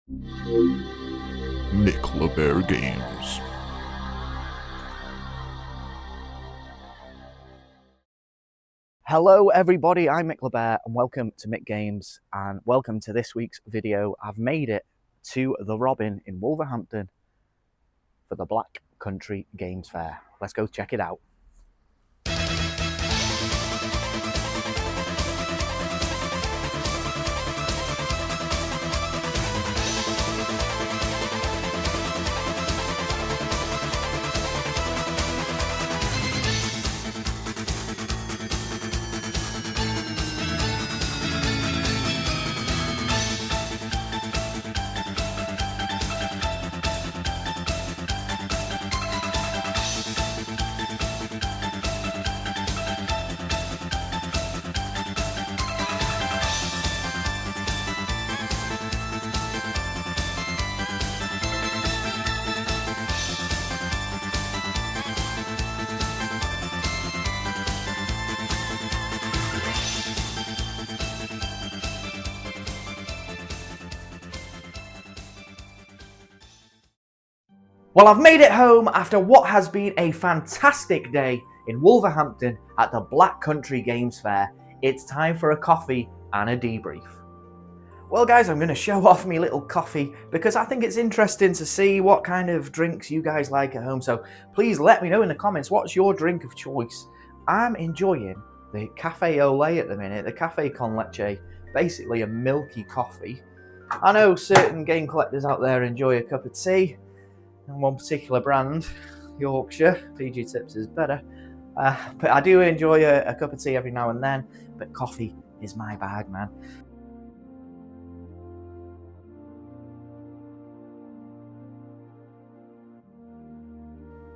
Nick LeBear Games. Hello everybody, I'm Mick LeBear and welcome to Mick Games and welcome to this week's video. I've made it to the Robin in Wolverhampton for the Black Country Games Fair. Let's go check it out. Well, I've made it home after what has been a fantastic day in Wolverhampton at the Black Country Games Fair. It's time for a coffee and a debrief. Well guys, I'm going to show off my little coffee because I think it's interesting to see what kind of drinks you guys like at home. So please let me know in the comments, what's your drink of choice? I'm enjoying the Cafe Olé at the minute, the Cafe Con Leche, basically a milky coffee. I know certain game collectors out there enjoy a cup of tea. And one particular brand, Yorkshire, PG Tips is better. But I do enjoy a cup of tea every now and then, but coffee is my bag, man.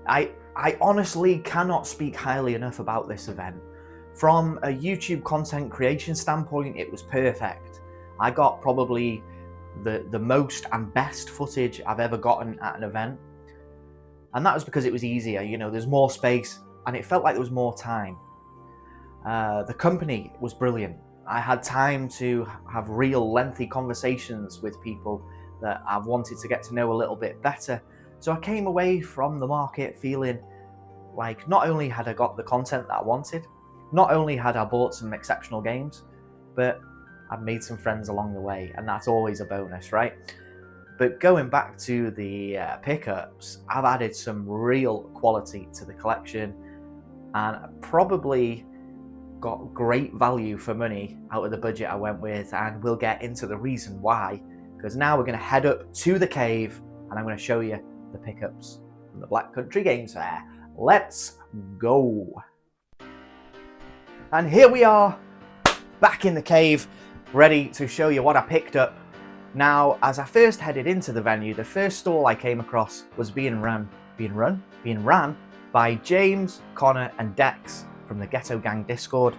I honestly cannot speak highly enough about this event. From a YouTube content creation standpoint, it was perfect. I got probably the most and best footage I've ever gotten at an event, and that was because it was easier. You know, there's more space and it felt like there was more time. The company was brilliant. I had time to have real lengthy conversations with people that I've wanted to get to know a little bit better. So I came away from the market feeling like not only had I got the content that I wanted, not only had I bought some exceptional games, but I've made some friends along the way, and that's always a bonus, right? But going back to the pickups, I've added some real quality to the collection and probably got great value for money out of the budget I went with, and we'll get into the reason why, because now we're going to head up to the cave and I'm going to show you the pickups from the Black Country Games Fair. Let's go. And here we are, back in the cave, ready to show you what I picked up. Now, as I first headed into the venue, the first stall I came across was being ran by James, Connor and Dex from the Ghetto Gang Discord.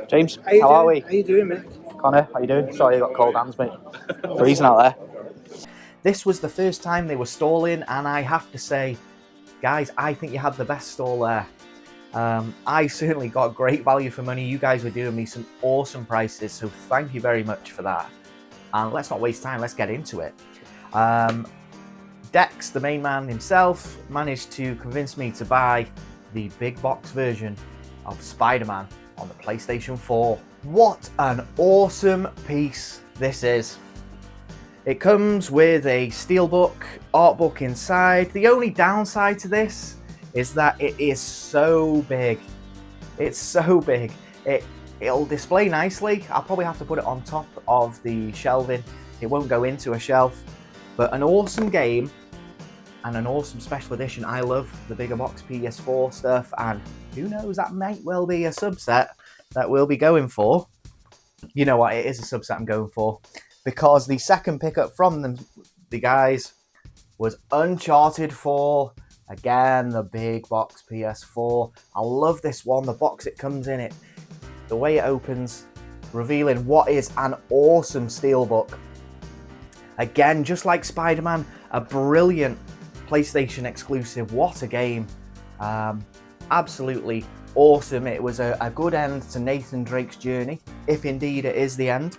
James, how are we? How you doing, mate? Connor, how you doing? Sorry, I got cold hands, mate. Freezing out there. This was the first time they were stalling, and I have to say, guys, I think you had the best stall there. I certainly got great value for money. You guys were doing me some awesome prices, so thank you very much for that. And let's not waste time, let's get into it. Dex, the main man himself, managed to convince me to buy the big box version of Spider-Man on the PlayStation 4. What an awesome piece this is. It comes with a steelbook, art book inside. The only downside to this is that it is so big. It's so big. It'll display nicely. I'll probably have to put it on top of the shelving. It won't go into a shelf, but an awesome game and an awesome special edition. I love the bigger box PS4 stuff, and who knows, that might well be a subset that we'll be going for. You know what, it is a subset I'm going for, because the second pickup from them, the guys, was Uncharted 4. Again, the big box PS4. I love this one, the box it comes in, it, the way it opens, revealing what is an awesome steelbook. Again, just like Spider-Man, a brilliant PlayStation exclusive. What a game. Absolutely awesome. It was a good end to Nathan Drake's journey, if indeed it is the end.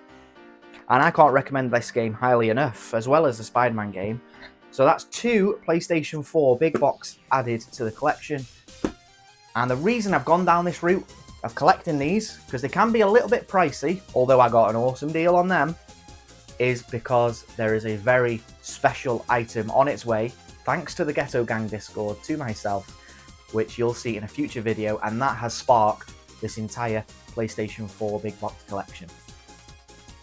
And I can't recommend this game highly enough, as well as the Spider-Man game. So that's 2 PlayStation 4 big box added to the collection. And the reason I've gone down this route of collecting these, because they can be a little bit pricey, although I got an awesome deal on them, is because there is a very special item on its way, thanks to the Ghetto Gang Discord, to myself, which you'll see in a future video, and that has sparked this entire PlayStation 4 big box collection.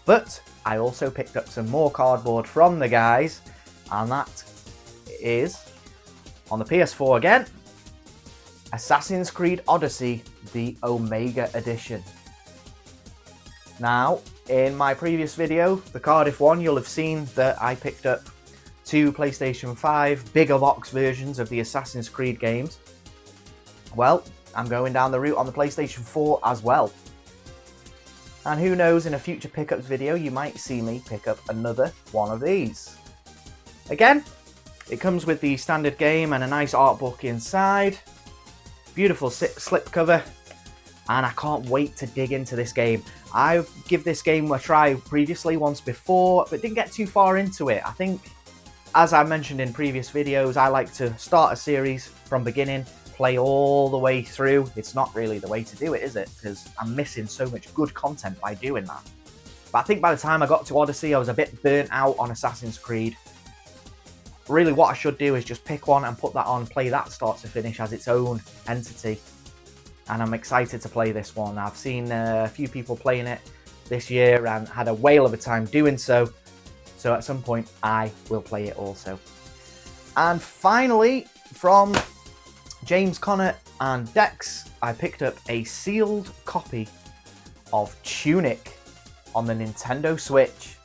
But I also picked up some more cardboard from the guys, and that is, on the PS4 again, Assassin's Creed Odyssey, the Omega Edition. Now, in my previous video, the Cardiff one, you'll have seen that I picked up 2 PlayStation 5 bigger box versions of the Assassin's Creed games. Well, I'm going down the route on the PlayStation 4 as well. And who knows, in a future pickups video, you might see me pick up another one of these. Again, it comes with the standard game and a nice art book inside. Beautiful slipcover. And I can't wait to dig into this game. I've given this game a try previously once before, but didn't get too far into it. I think, as I mentioned in previous videos, I like to start a series from beginning, play all the way through. It's not really the way to do it, is it? Because I'm missing so much good content by doing that. But I think by the time I got to Odyssey, I was a bit burnt out on Assassin's Creed. Really, what I should do is just pick one and put that on, play that start to finish as its own entity. And I'm excited to play this one. I've seen a few people playing it this year and had a whale of a time doing so. So at some point, I will play it also. And finally, from James Connor and Dex, I picked up a sealed copy of Tunic on the Nintendo Switch.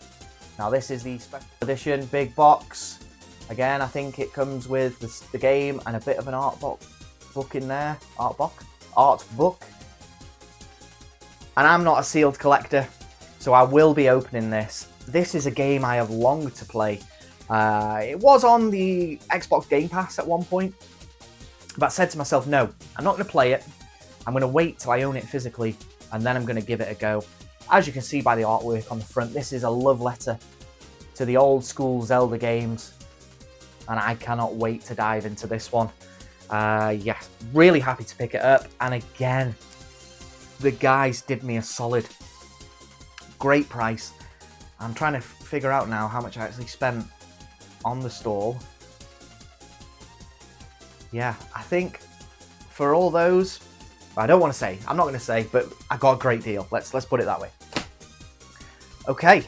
Now this is the special edition big box. Again, I think it comes with the game and a bit of an art book in there. Art book. And I'm not a sealed collector, so I will be opening this. This is a game I have longed to play. It was on the Xbox Game Pass at one point, but I said to myself, no, I'm not going to play it. I'm going to wait till I own it physically, and then I'm going to give it a go. As you can see by the artwork on the front, this is a love letter to the old school Zelda games, and I cannot wait to dive into this one. Yeah, really happy to pick it up, and again, the guys did me a solid. Great price. I'm trying to figure out now how much I actually spent on the stall. Yeah, I think for all those, I don't want to say, I'm not going to say, but I got a great deal. Let's put it that way. Okay,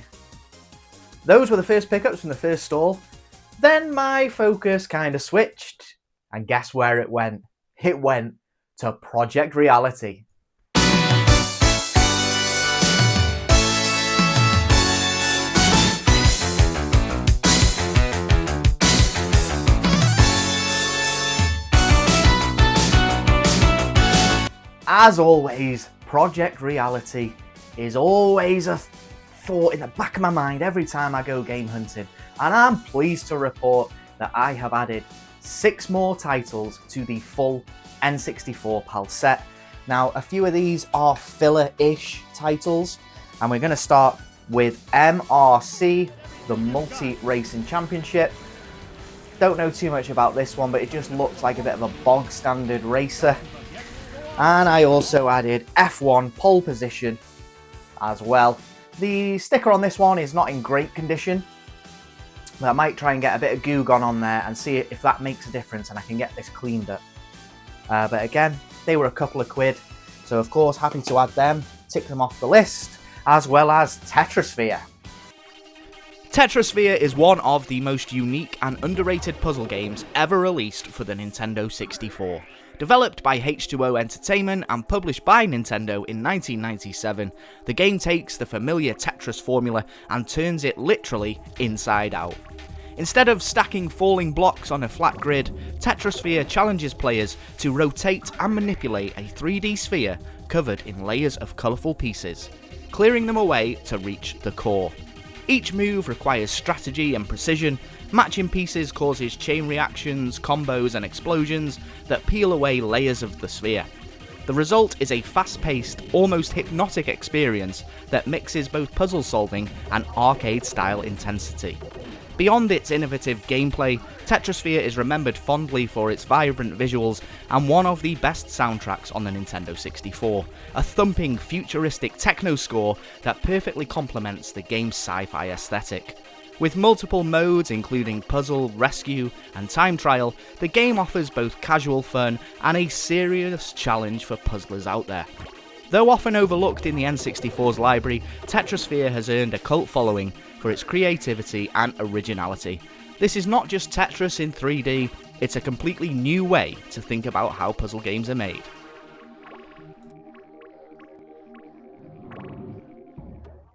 those were the first pickups from the first stall. Then my focus kind of switched, and guess where it went? It went to Project Reality. As always, Project Reality is always a thought in the back of my mind every time I go game hunting, and I'm pleased to report that I have added 6 more titles to the full N64 PAL set. Now, a few of these are filler-ish titles, and we're going to start with MRC, the Multi-Racing Championship. Don't know too much about this one, but it just looks like a bit of a bog-standard racer. And I also added F1 pole position as well. The sticker on this one is not in great condition, but I might try and get a bit of goo gone on there and see if that makes a difference and I can get this cleaned up. But again, they were a couple of quid, so of course happy to add them, tick them off the list, as well as Tetrasphere. Tetrasphere is one of the most unique and underrated puzzle games ever released for the Nintendo 64. Developed by H2O Entertainment and published by Nintendo in 1997, the game takes the familiar Tetris formula and turns it literally inside out. Instead of stacking falling blocks on a flat grid, Tetrasphere challenges players to rotate and manipulate a 3D sphere covered in layers of colourful pieces, clearing them away to reach the core. Each move requires strategy and precision. Matching pieces causes chain reactions, combos and explosions that peel away layers of the sphere. The result is a fast-paced, almost hypnotic experience that mixes both puzzle solving and arcade-style intensity. Beyond its innovative gameplay, Tetrasphere is remembered fondly for its vibrant visuals and one of the best soundtracks on the Nintendo 64, a thumping, futuristic techno score that perfectly complements the game's sci-fi aesthetic. With multiple modes including puzzle, rescue, and time trial, the game offers both casual fun and a serious challenge for puzzlers out there. Though often overlooked in the N64's library, Tetrasphere has earned a cult following for its creativity and originality. This is not just Tetris in 3D, it's a completely new way to think about how puzzle games are made.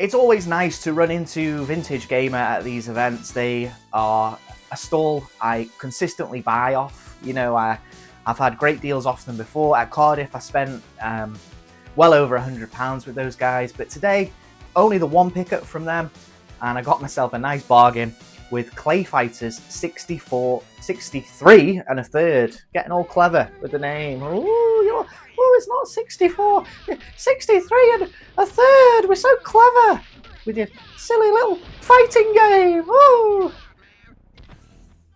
It's always nice to run into Vintage Gamer at these events. They are a stall I consistently buy off. You know, I've had great deals off them before. At Cardiff, I spent well over £100 with those guys, but today, only the one pickup from them, and I got myself a nice bargain with Clay Fighters 63 and a third. Getting all clever with the name. Ooh, it's not 64, 63 and a third. We're so clever with your silly little fighting game. Ooh.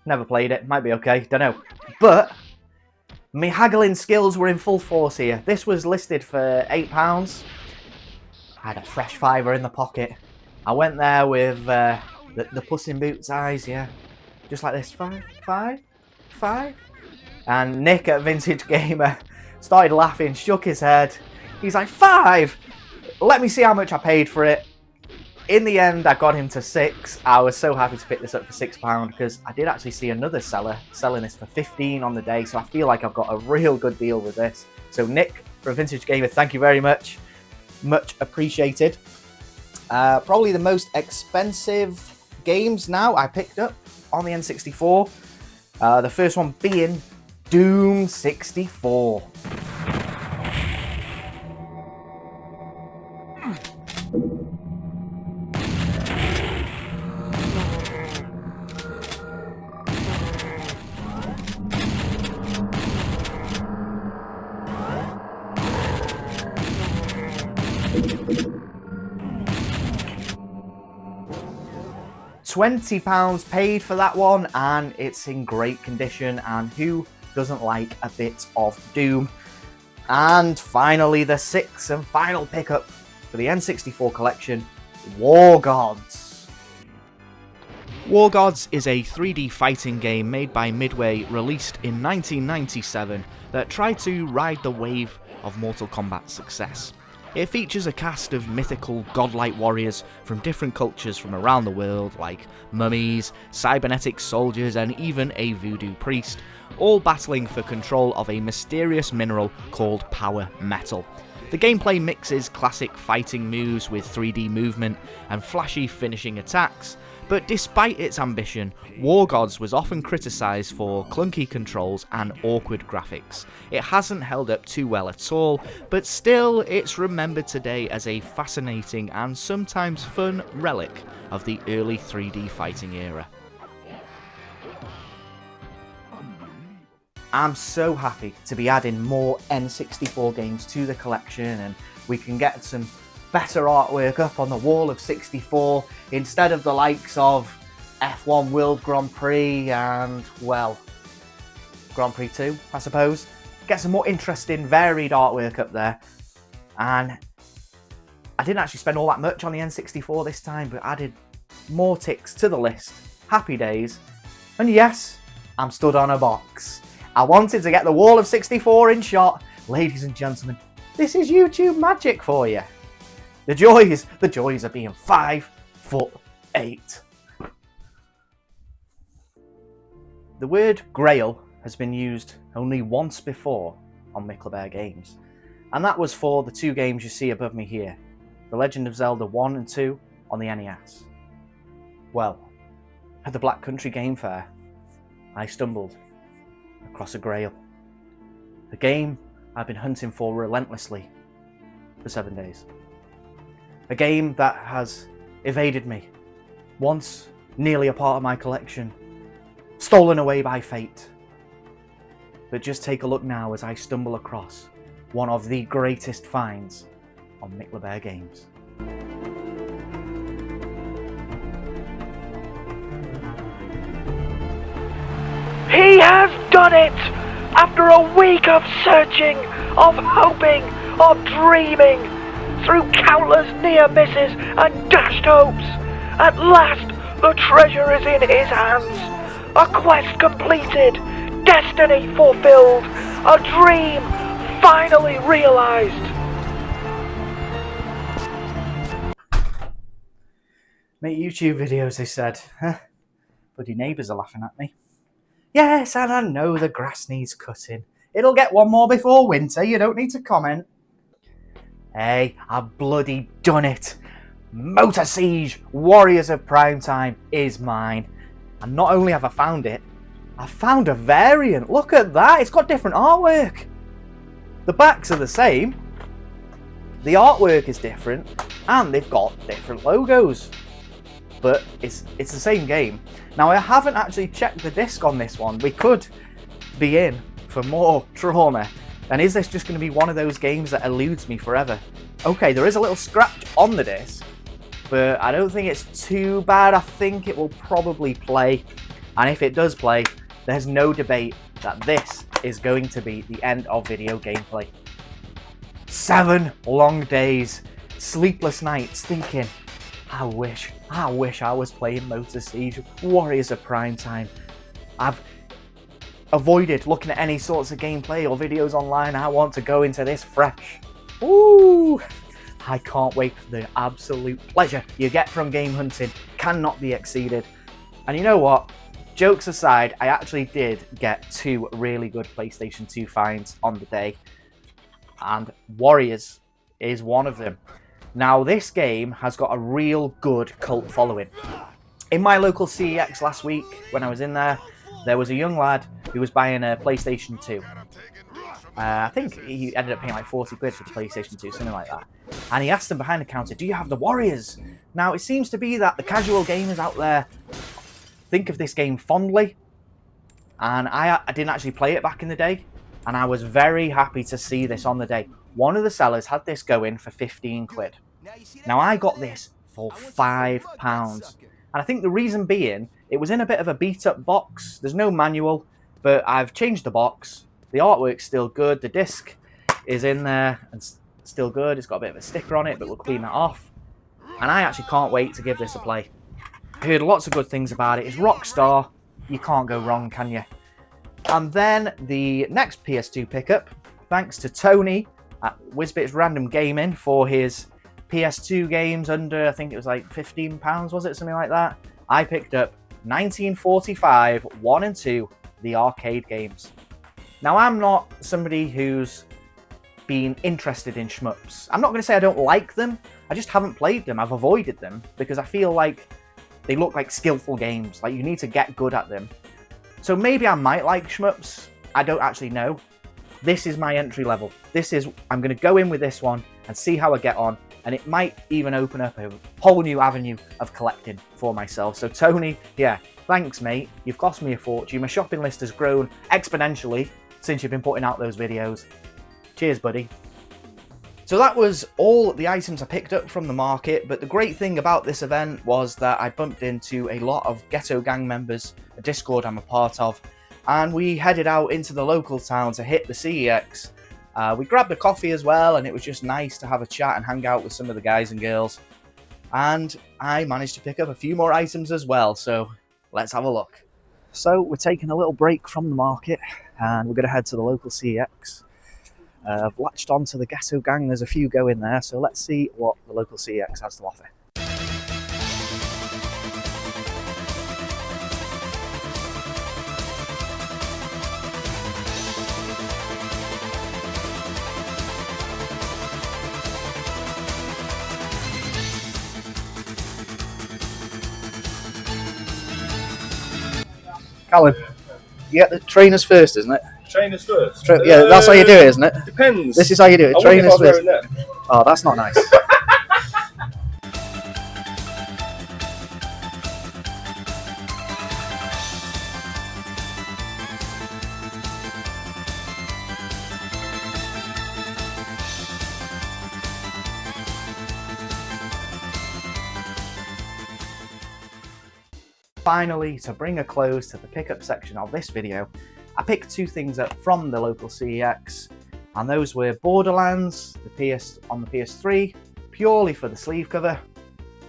Never played it. Might be okay. Don't know. But my haggling skills were in full force here. This was listed for £8. I had a fresh fiver in the pocket. I went there with the Puss in Boots eyes, yeah. Just like this. Five. And Nick at Vintage Gamer started laughing, shook his head. He's like, 5! Let me see how much I paid for it. In the end, I got him to 6. I was so happy to pick this up for £6 because I did actually see another seller selling this for 15 on the day, so I feel like I've got a real good deal with this. So Nick from Vintage Gamer, thank you very much. Much appreciated. Probably the most expensive games now I picked up on the N64. The first one being Doom 64. £20 paid for that one, and it's in great condition, and who doesn't like a bit of Doom? And finally, the sixth and final pickup for the N64 collection, War Gods. War Gods is a 3D fighting game made by Midway, released in 1997, that tried to ride the wave of Mortal Kombat's success. It features a cast of mythical, godlike warriors from different cultures from around the world, like mummies, cybernetic soldiers, and even a voodoo priest, all battling for control of a mysterious mineral called power metal. The gameplay mixes classic fighting moves with 3D movement and flashy finishing attacks, but despite its ambition, War Gods was often criticised for clunky controls and awkward graphics. It hasn't held up too well at all, but still it's remembered today as a fascinating and sometimes fun relic of the early 3D fighting era. I'm so happy to be adding more N64 games to the collection, and we can get some better artwork up on the wall of 64 instead of the likes of F1 World Grand Prix and, well, Grand Prix 2, I suppose. Get some more interesting, varied artwork up there. And I didn't actually spend all that much on the N64 this time, but added more ticks to the list. Happy days. And yes, I'm stood on a box. I wanted to get the wall of 64 in shot. Ladies and gentlemen, this is YouTube magic for you. The joys of being 5'8". The word grail has been used only once before on Micklebear Games, and that was for the two games you see above me here, The Legend of Zelda 1 and 2 on the NES. Well, at the Black Country Game Fair, I stumbled across a grail. A game I've been hunting for relentlessly for 7 days. A game that has evaded me, once nearly a part of my collection, stolen away by fate. But just take a look now as I stumble across one of the greatest finds on Nicklebear Games. He has done it! After a week of searching, of hoping, of dreaming, through countless near misses and dashed hopes, at last the treasure is in his hands. A quest completed, destiny fulfilled, a dream finally realized. Make YouTube videos, they said. Bloody neighbours are laughing at me. Yes, and I know the grass needs cutting. It'll get one more before winter, you don't need to comment. Hey, I've bloody done it. Motor Siege Warriors of Primetime is mine. And not only have I found it, I've found a variant. Look at that, it's got different artwork. The backs are the same. The artwork is different, and they've got different logos. But it's the same game. Now, I haven't actually checked the disc on this one. We could be in for more trauma. And is this just going to be one of those games that eludes me forever? Okay, there is a little scratch on the disc, but I don't think it's too bad. I think it will probably play. And if it does play, there's no debate that this is going to be the end of video gameplay. 7 long days, sleepless nights, thinking, I wish I was playing Motor Siege Warriors of Primetime. I've avoided looking at any sorts of gameplay or videos online. I want to go into this fresh. Ooh, I can't wait for the absolute pleasure you get from game hunting. Cannot be exceeded. And you know what? Jokes aside, I actually did get 2 really good PlayStation 2 finds on the day. And Warriors is one of them. Now, this game has got a real good cult following. In my local CEX last week, when I was in there was a young lad who was buying a PlayStation 2. I think he ended up paying like 40 quid for the PlayStation 2, something like that. And he asked them behind the counter, do you have the Warriors? Now, it seems to be that the casual gamers out there think of this game fondly. And I didn't actually play it back in the day. And I was very happy to see this on the day. One of the sellers had this going for 15 quid. Now, I got this for £5. And I think the reason being, it was in a bit of a beat-up box. There's no manual, but I've changed the box. The artwork's still good. The disc is in there and still good. It's got a bit of a sticker on it, but we'll clean that off. And I actually can't wait to give this a play. I heard lots of good things about it. It's Rockstar. You can't go wrong, can you? And then the next PS2 pickup, thanks to Tony at Whizbit's Random Gaming for his PS2 games under, I think it was like £15, was it? Something like that. I picked up 1945 1 and 2, the arcade games. Now, I'm not somebody who's been interested in shmups. I'm not going to say I don't like them. I just haven't played them. I've avoided them because I feel like they look like skillful games. Like, you need to get good at them. So maybe I might like shmups. I don't actually know. This is my entry level. I'm going to go in with this one and see how I get on. And it might even open up a whole new avenue of collecting for myself. So Tony, yeah, thanks mate. You've cost me a fortune. My shopping list has grown exponentially since you've been putting out those videos. Cheers, buddy. So that was all the items I picked up from the market, but the great thing about this event was that I bumped into a lot of Ghetto Gang members, a Discord I'm a part of, and we headed out into the local town to hit the CEX. We grabbed a coffee as well, and it was just nice to have a chat and hang out with some of the guys and girls. And I managed to pick up a few more items as well, so let's have a look. So we're taking a little break from the market, and we're going to head to the local CEX. I've latched onto the Ghetto Gang, there's a few going there, so let's see what the local CEX has to offer. Callum, you get the trainers first, isn't it? Trainers first? Yeah, that's how you do it, isn't it? Depends. This is how you do it, trainers first. That. Oh, that's not nice. Finally, to bring a close to the pickup section of this video, I picked 2 things up from the local CEX, and those were Borderlands on the PS3, purely for the sleeve cover.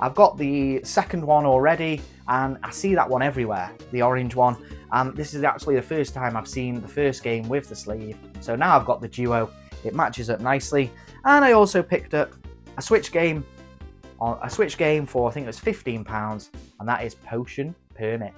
I've got the second one already, and I see that one everywhere, the orange one, and this is actually the first time I've seen the first game with the sleeve, so now I've got the duo. It matches up nicely, and I also picked up a Switch game for, I think it was £15, and that is Potion Permit.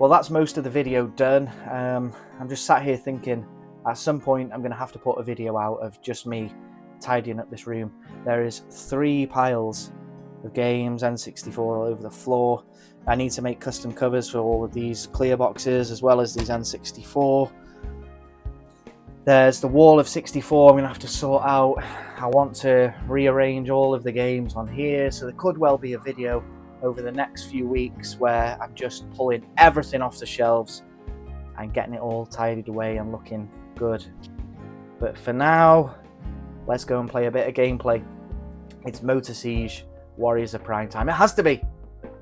Well, that's most of the video done. I'm just sat here thinking at some point I'm going to have to put a video out of just me tidying up this room. There is 3 piles of games, N64 all over the floor. I need to make custom covers for all of these clear boxes as well as these N64. There's the wall of 64 I'm going to have to sort out. I want to rearrange all of the games on here, so there could well be a video over the next few weeks where I'm just pulling everything off the shelves and getting it all tidied away and looking good. But for now, let's go and play a bit of gameplay. It's Motor Siege Warriors of Prime Time. It has to be.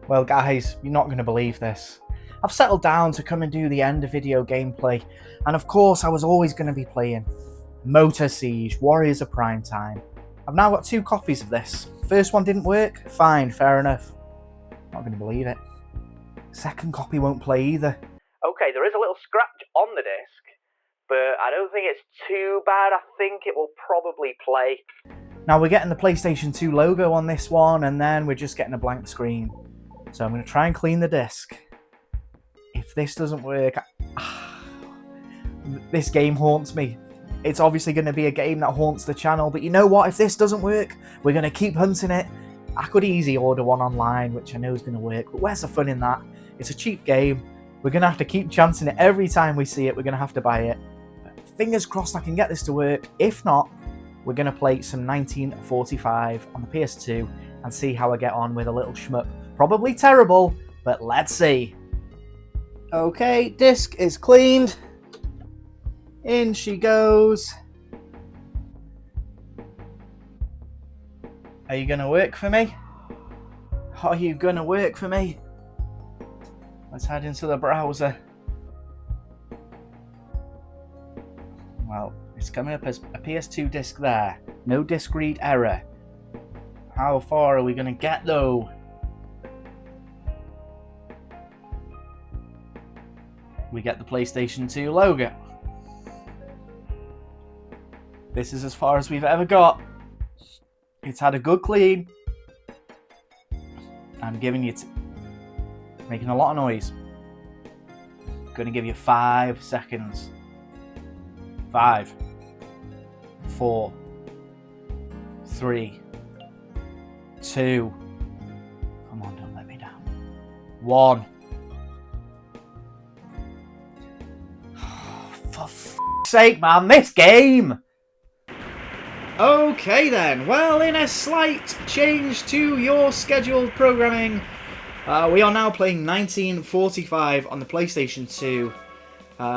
Well guys, you're not going to believe this. I've settled down to come and do the end of video gameplay, and of course I was always going to be playing Motor Siege Warriors of Prime Time. I've now got 2 copies of this. First one didn't work, fine, fair enough. Not going to believe it. Second copy won't play either. Okay, there is a little scratch on the disc, but I don't think it's too bad. I think it will probably play. Now we're getting the PlayStation 2 logo on this one, and then we're just getting a blank screen. So I'm going to try and clean the disc. If this doesn't work, this game haunts me. It's obviously going to be a game that haunts the channel, but you know what? If this doesn't work, we're going to keep hunting it. I could easily order one online, which I know is going to work, but where's the fun in that? It's a cheap game. We're going to have to keep chancing it. Every time we see it, we're going to have to buy it. But fingers crossed I can get this to work. If not, we're going to play some 1945 on the PS2 and see how I get on with a little shmup. Probably terrible, but let's see. Okay, disc is cleaned. In she goes. Are you going to work for me? Are you going to work for me? Let's head into the browser. Well, it's coming up as a PS2 disc there. No disc read error. How far are we going to get though? We get the PlayStation 2 logo. This is as far as we've ever got. It's had a good clean. I'm giving you, making a lot of noise. Gonna give you 5 seconds. 5, 4, 3, 2. Come on, don't let me down. 1. For f***'s sake, man, this game! Okay then, well, in a slight change to your scheduled programming, we are now playing 1945 on the PlayStation 2.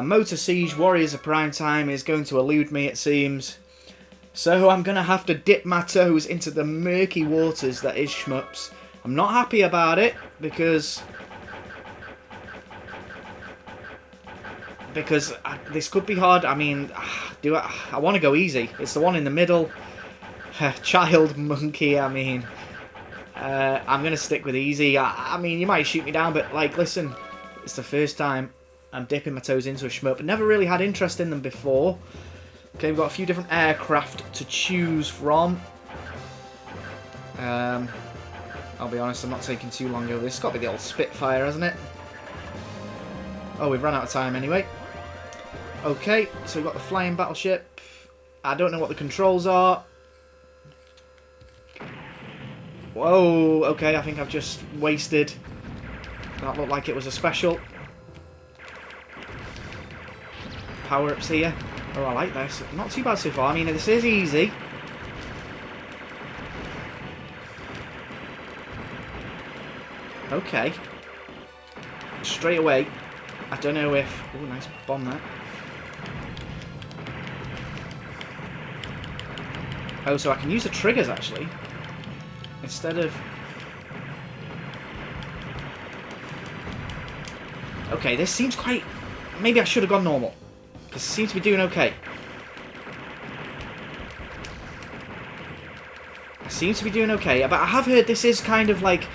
Motor Siege Warriors of Prime Time is going to elude me, it seems. So I'm going to have to dip my toes into the murky waters that is Schmups. I'm not happy about it, because this could be hard. I mean, I want to go easy. It's the one in the middle. Child monkey, I mean. I'm going to stick with easy. I mean, you might shoot me down, but, like, listen. It's the first time I'm dipping my toes into a shmup. Never really had interest in them before. Okay, we've got a few different aircraft to choose from. I'll be honest, I'm not taking too long over this. It's got to be the old Spitfire, hasn't it? Oh, we've run out of time anyway. Okay, so we've got the flying battleship. I don't know what the controls are. Whoa, okay, I think I've just wasted. That looked like it was a special. Power-ups here. Oh, I like this. Not too bad so far. I mean, this is easy. Okay. Straight away. I don't know if... Oh, nice bomb there. Oh, so I can use the triggers, actually. Instead of... Okay, this seems quite... Maybe I should have gone normal. Because it seems to be doing okay. I seem to be doing okay. But I have heard this is kind of like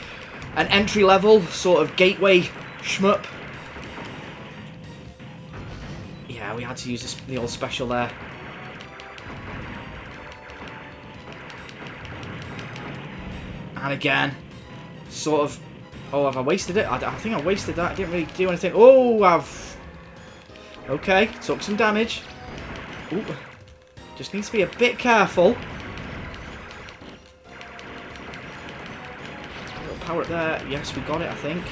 an entry-level sort of gateway shmup. Yeah, we had to use this, the old special there. And again, sort of... Oh, have I wasted it? I think I wasted that. I didn't really do anything. Oh, I've... Okay, took some damage. Ooh. Just needs to be a bit careful. A little power up there. Yes, we got it, I think.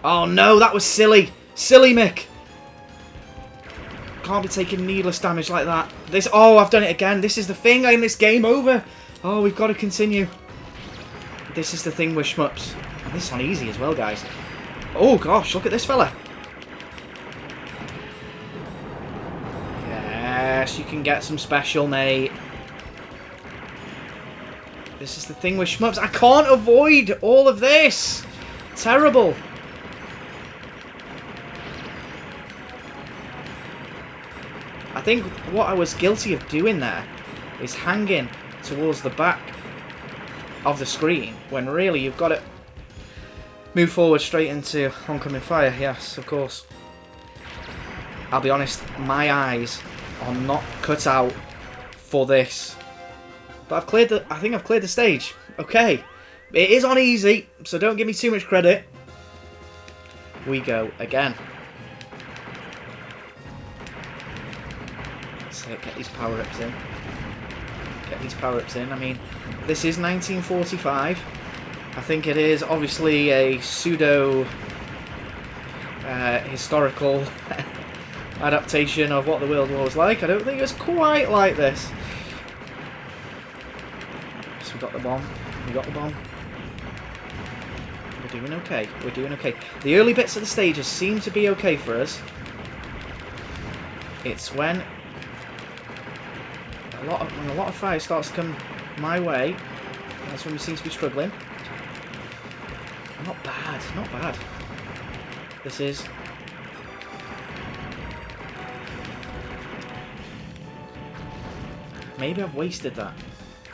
Oh, no, that was silly. Silly Mick. Can't be taking needless damage like that. This... Oh, I've done it again. This is the thing in this game over. Oh, we've got to continue. This is the thing with shmups. And this is on easy as well, guys. Oh, gosh, look at this fella. Yes, you can get some special, mate. This is the thing with shmups. I can't avoid all of this. Terrible. I think what I was guilty of doing there is hanging towards the back of the screen when really you've got to move forward straight into oncoming fire. Yes, of course. I'll be honest, my eyes are not cut out for this. But I've cleared the... I think I've cleared the stage. Okay. It is on easy, so don't give me too much credit. We go again. Let's get these power-ups in. Get these power-ups in. I mean, this is 1945. I think it is obviously a pseudo historical adaptation of what the World War was like. I don't think it's quite like this. So we got the bomb. We got the bomb. We're doing okay. We're doing okay. The early bits of the stages seem to be okay for us. It's when a lot of fire starts to come my way. That's when we seem to be struggling. Not bad, not bad. This is... Maybe I've wasted that,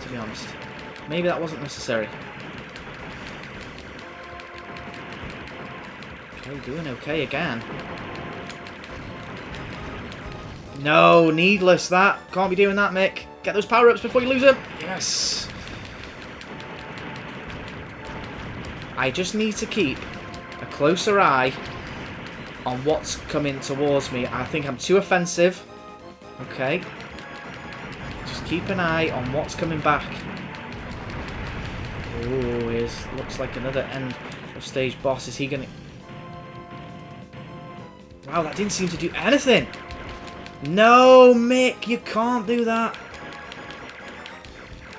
to be honest. Maybe that wasn't necessary. Okay, doing okay again. No, needless that. Can't be doing that, Mick. Get those power-ups before you lose them. Yes. I just need to keep a closer eye on what's coming towards me. I think I'm too offensive. Okay. Just keep an eye on what's coming back. Oh, looks like another end of stage boss. Is he going to... Wow, that didn't seem to do anything. No, Mick, you can't do that.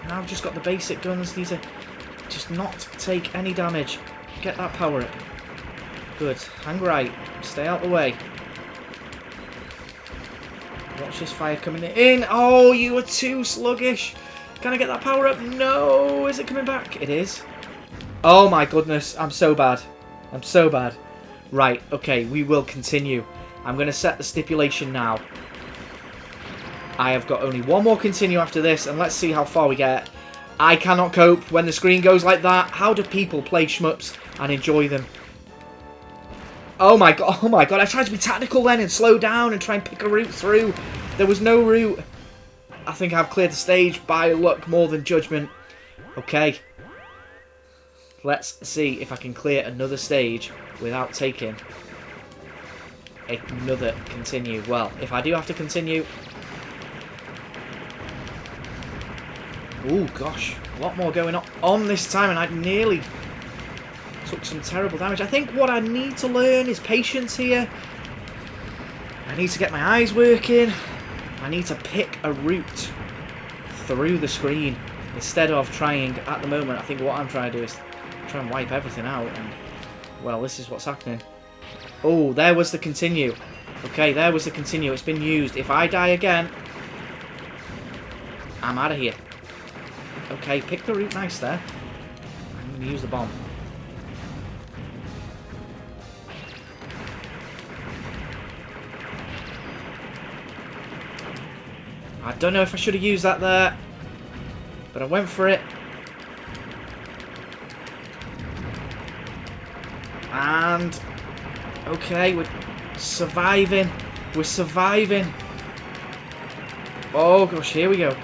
Now I've just got the basic guns. Need to just not take any damage. Get that power up. Good. Hang right. Stay out the way. Watch this fire coming in. Oh, you were too sluggish. Can I get that power up? No. Is it coming back? It is. Oh my goodness. I'm so bad. I'm so bad. Right. Okay. We will continue. I'm going to set the stipulation now. I have got only one more continue after this, and let's see how far we get. I cannot cope when the screen goes like that. How do people play shmups and enjoy them? Oh my god, oh my god. I tried to be tactical then and slow down and try and pick a route through. There was no route. I think I've cleared the stage by luck more than judgment. Okay. Let's see if I can clear another stage without taking another continue. Well, if I do have to continue... Oh gosh, a lot more going on this time, and I nearly took some terrible damage. I think what I need to learn is patience here. I need to get my eyes working. I need to pick a route through the screen instead of trying, at the moment, I think what I'm trying to do is try and wipe everything out, and, well, this is what's happening. Oh, there was the continue. Okay, there was the continue. It's been used. If I die again, I'm out of here. Okay, pick the route nice there. I'm going to use the bomb. I don't know if I should have used that there, but I went for it. And, okay, we're surviving. We're surviving. Oh gosh, here we go.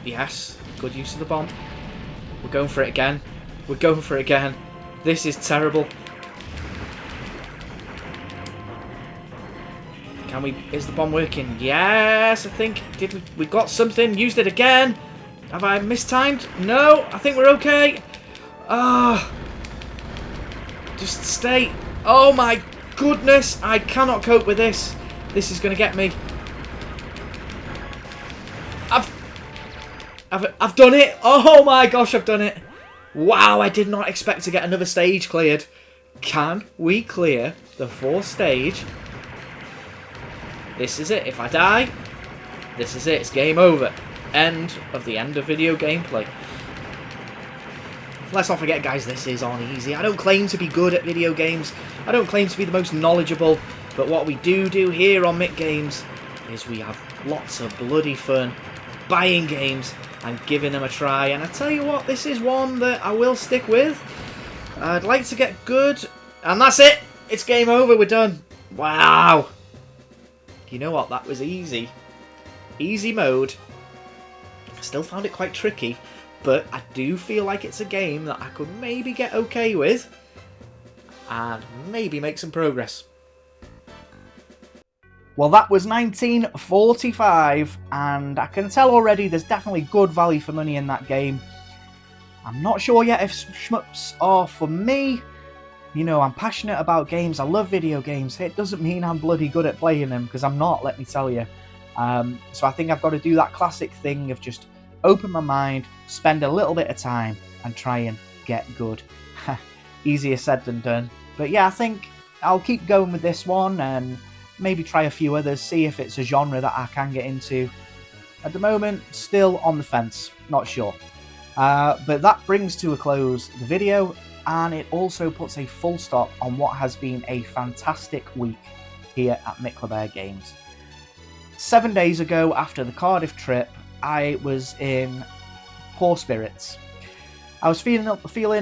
Yes, good use of the bomb. We're going for it again. We're going for it again. This is terrible. Can we... Is the bomb working? Yes, I think... Did we got something. Used it again. Have I mistimed? No, I think we're okay. Just stay. Oh my goodness. I cannot cope with this. This is going to get me. I've done it. Oh my gosh, I've done it. Wow, I did not expect to get another stage cleared. Can we clear the 4th stage? This is it. If I die, this is it. It's game over. End of video gameplay. Let's not forget, guys, this is on easy. I don't claim to be good at video games. I don't claim to be the most knowledgeable. But what we do here on Mick Games is we have lots of bloody fun buying games and giving them a try. And I tell you what, this is one that I will stick with. I'd like to get good. And that's it. It's game over. We're done. Wow. You know what? That was easy. Easy mode. I still found it quite tricky. But I do feel like it's a game that I could maybe get okay with. And maybe make some progress. Well, that was 1945, and I can tell already there's definitely good value for money in that game. I'm not sure yet if shmups are for me. You know, I'm passionate about games. I love video games. It doesn't mean I'm bloody good at playing them, because I'm not, let me tell you. So I think I've got to do that classic thing of just open my mind, spend a little bit of time, and try and get good. Easier said than done. But yeah, I think I'll keep going with this one, and maybe try a few others, see if it's a genre that I can get into. At the moment, still on the fence, not sure. But that brings to a close the video, and it also puts a full stop on what has been a fantastic week here at Mick Games. 7 days ago, after the Cardiff trip, I was in poor spirits. I was feeling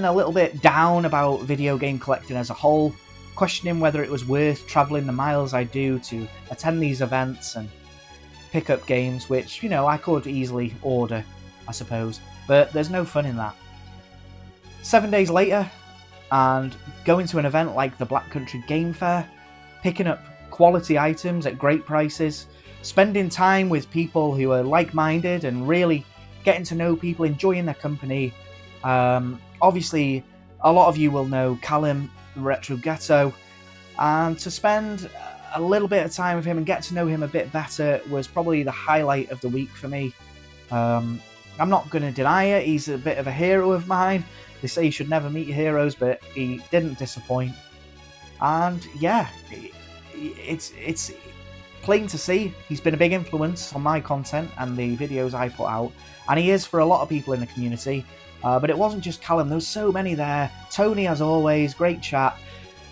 a little bit down about video game collecting as a whole, questioning whether it was worth travelling the miles I do to attend these events and pick up games, which, you know, I could easily order, I suppose, but there's no fun in that. 7 days later, and going to an event like the Black Country Game Fair, picking up quality items at great prices, spending time with people who are like-minded and really getting to know people, enjoying their company. Obviously, a lot of you will know Callum, Retro Ghetto, and to spend a little bit of time with him and get to know him a bit better was probably the highlight of the week for me. I'm not going to deny it, he's a bit of a hero of mine. They say you should never meet your heroes, but he didn't disappoint. And yeah, it's plain to see he's been a big influence on my content and the videos I put out, and he is for a lot of people in the community. But it wasn't just Callum, there was so many there. Tony, as always, great chat.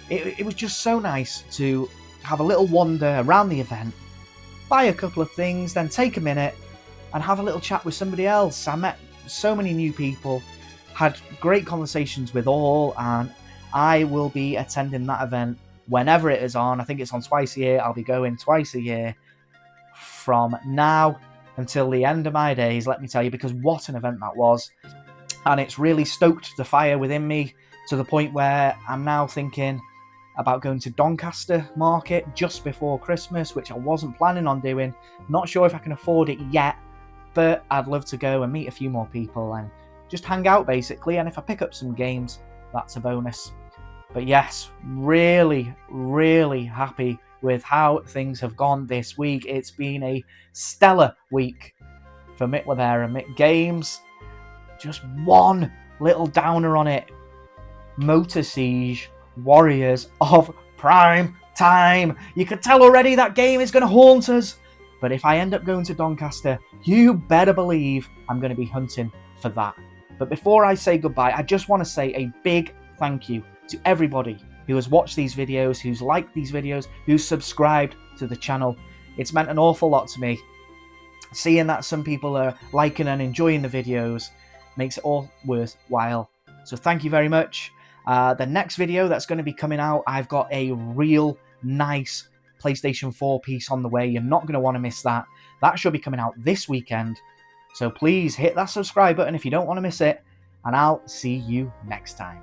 It was just so nice to have a little wander around the event, buy a couple of things, then take a minute and have a little chat with somebody else. I met so many new people, had great conversations with all, and I will be attending that event whenever it is on. I think it's on twice a year. I'll be going twice a year from now until the end of my days, let me tell you, because what an event that was. and it's really stoked the fire within me to the point where I'm now thinking about going to Doncaster Market just before Christmas, which I wasn't planning on doing. Not sure if I can afford it yet, but I'd love to go and meet a few more people and just hang out basically, and if I pick up some games, that's a bonus. But yes, really, really happy with how things have gone this week. It's been a stellar week for Mick LeBear and Mick Games. Just one little downer on it. Motor Siege Warriors of Prime Time. You can tell already that game is going to haunt us. But if I end up going to Doncaster, you better believe I'm going to be hunting for that. But before I say goodbye, I just want to say a big thank you to everybody who has watched these videos, who's liked these videos, who's subscribed to the channel. It's meant an awful lot to me. Seeing that some people are liking and enjoying the videos makes it all worthwhile. So thank you very much. The next video that's going to be coming out, I've got a real nice PlayStation 4 piece on the way. You're not going to want to miss that. That should be coming out this weekend. So please hit that subscribe button if you don't want to miss it. And I'll see you next time.